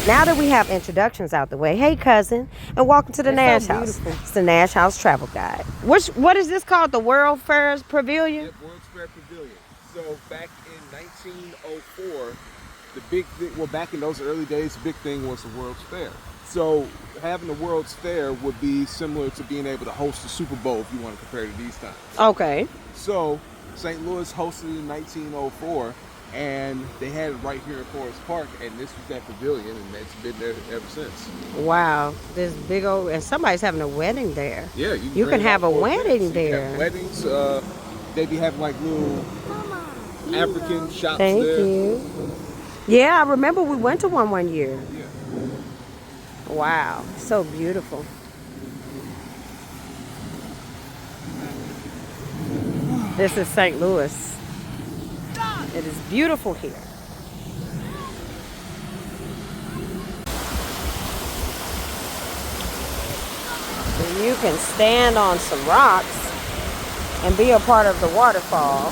Now that we have introductions out the way, hey cousin, and welcome to the Nash House. It's the Nash House Travel Guide. What is this called? The World Fair Pavilion? Yep, World's Fair Pavilion. So back in 1904, the big thing, well, back in those early days, the big thing was the World's Fair. So having the World's Fair would be similar to being able to host the Super Bowl if you want to compare to these times. Okay. So St. Louis hosted in 1904, and they had it right here in Forest Park, and this was that pavilion, and it's been there ever since. Wow, this big old, and somebody's having a wedding there. Yeah, you can have a wedding there. You can have weddings. They be having like little African shops Thank there. you. Yeah, I remember we went to one year. Yeah. Wow, so beautiful. This is St. Louis. It is beautiful here. And you can stand on some rocks and be a part of the waterfall.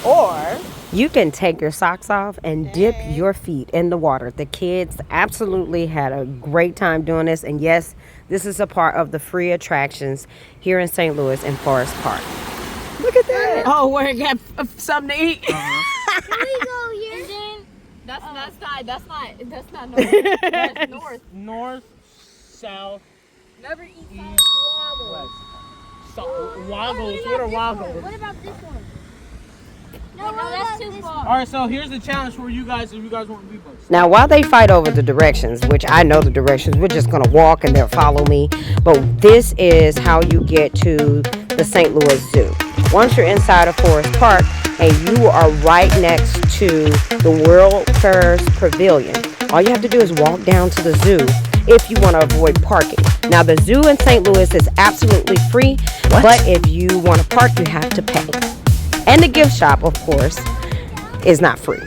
Or you can take your socks off and dip your feet in the water. The kids absolutely had a great time doing this. And yes, this is a part of the free attractions here in St. Louis in Forest Park. Look at that. Oh, where it got something to eat. Can we go here? That's not north. That's north. North, south, Never eat east, west. So, What woggles. about What are this woggles? one? What about this one? No, that's too far. All right, so here's the challenge for you guys if you guys want to be both. Now, while they fight over the directions, which I know the directions, we're just going to walk and they'll follow me. But this is how you get to the St. Louis Zoo. Once you're inside of Forest Park and you are right next to the World Fair's Pavilion, all you have to do is walk down to the zoo if you want to avoid parking. Now, the zoo in St. Louis is absolutely free, but if you want to park, you have to pay. And the gift shop, of course, is not free.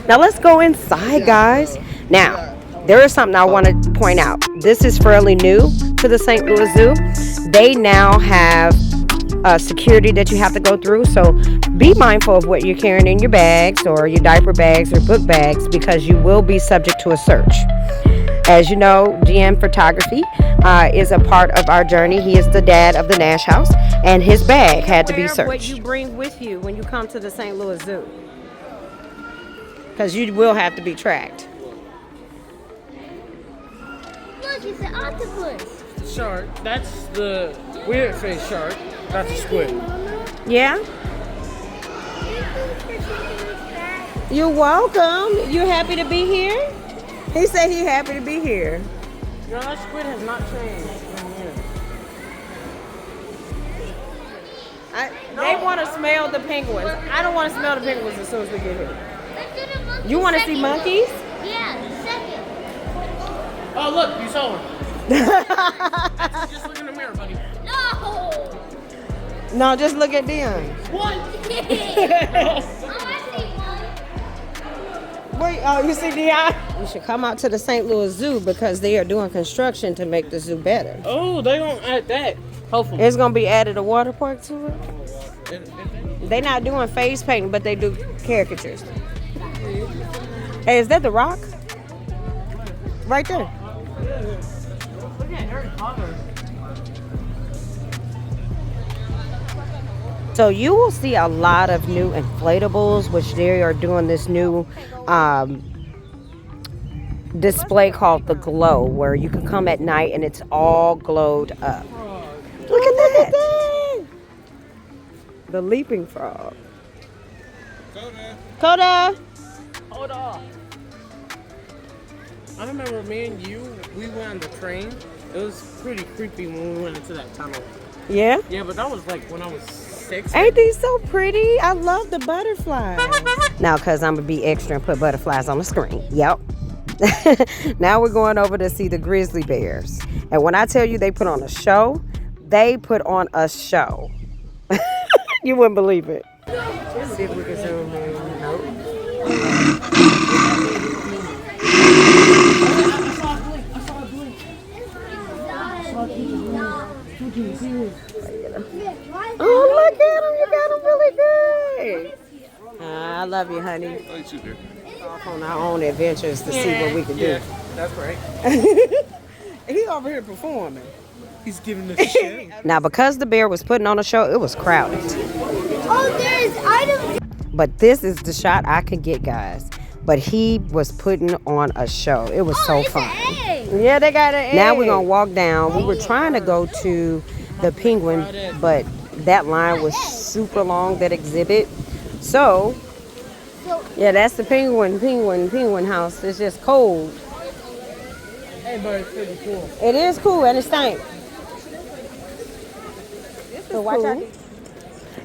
Now let's go inside, guys. Now, there is something I want to point out. This is fairly new to the St. Louis Zoo. They now have security that you have to go through. So be mindful of what you're carrying in your bags or your diaper bags or book bags, because you will be subject to a search. As you know, GM Photography is a part of our journey. He is the dad of the Nash House, and his bag had to be searched. What you bring with you when you come to the St. Louis Zoo, because you will have to be tracked. Look, it's an octopus. Shark. That's the weird face shark. That's a squid. Yeah? You're welcome. You happy to be here? He said he's happy to be here. No, that squid has not changed in years. They want to smell the penguins. I don't want to smell the penguins as soon as we get here. Let's do the monkey. You want to see monkeys? Yeah, second. Oh, look, you saw one. Just look in the mirror, buddy. No. No, just look at them. One. I see one. Wait, oh, you see Dion? You should come out to the St. Louis Zoo because they are doing construction to make the zoo better. Oh, they gonna add that. Hopefully. It's going to be added a water park to it. They're not doing face painting, but they do caricatures. Hey, is that the Rock? Right there. Look at Harry Potter. So you will see a lot of new inflatables, which they are doing this new display called the Glow, where you can come at night and it's all glowed up. Look at that! The leaping frog. Coda! Hold on. I remember me and you, we went on the train. It was pretty creepy when we went into that tunnel. Yeah? Yeah, but that was like when I was 6. Ain't these so pretty? I love the butterflies. Now, because I'm going to be extra and put butterflies on the screen. Yep. Now we're going over to see the grizzly bears. And when I tell you they put on a show, they put on a show. You wouldn't believe it. Let's see if we can zoom in. Nope. Oh, look at him. You got him really good. I love you, honey. Oh, you too, dear. off on our own adventures to see what we can do. That's right. He over here performing. He's giving us a show. Now, because the bear was putting on a show, it was crowded. Oh, there's items. But this is the shot I could get, guys. But he was putting on a show. It was so fun. Yeah, they got an egg. Now we're going to walk down. We were trying to go to the Penguin, but that line was super long, that exhibit. So, yeah, that's the Penguin house. It's just cold. Hey, but it's pretty cool. It is cool, and it stank. So watch out.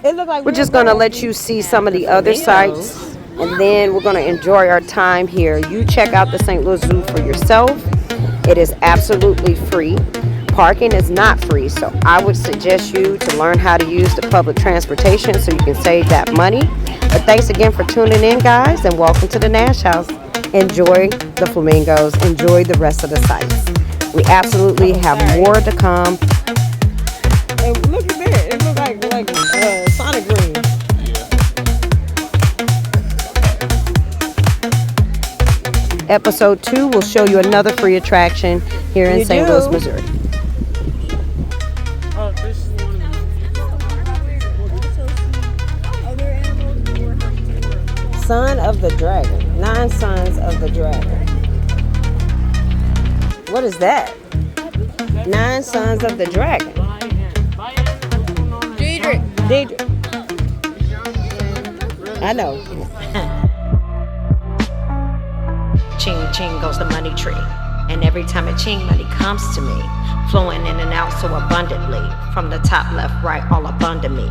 It look like we're just going to let you see some of the other sites, and then we're going to enjoy our time here. You check out the St. Louis Zoo for yourself. It is absolutely free. Parking is not free, so I would suggest you to learn how to use the public transportation so you can save that money. But thanks again for tuning in, guys, and welcome to the Nash House. Enjoy the flamingos. Enjoy the rest of the sites. We absolutely have more to come. And look at that. It looks like Sonic Green. Episode 2 will show you another free attraction here in St. Louis, Missouri. Oh, this is one of them. Son of the Dragon. 9 Sons of the Dragon. What is that? 9 Sons of the Dragon. Deidre. I know. Ching ching goes the money tree. And every time a ching money comes to me, flowing in and out so abundantly, from the top, left, right, all up under me.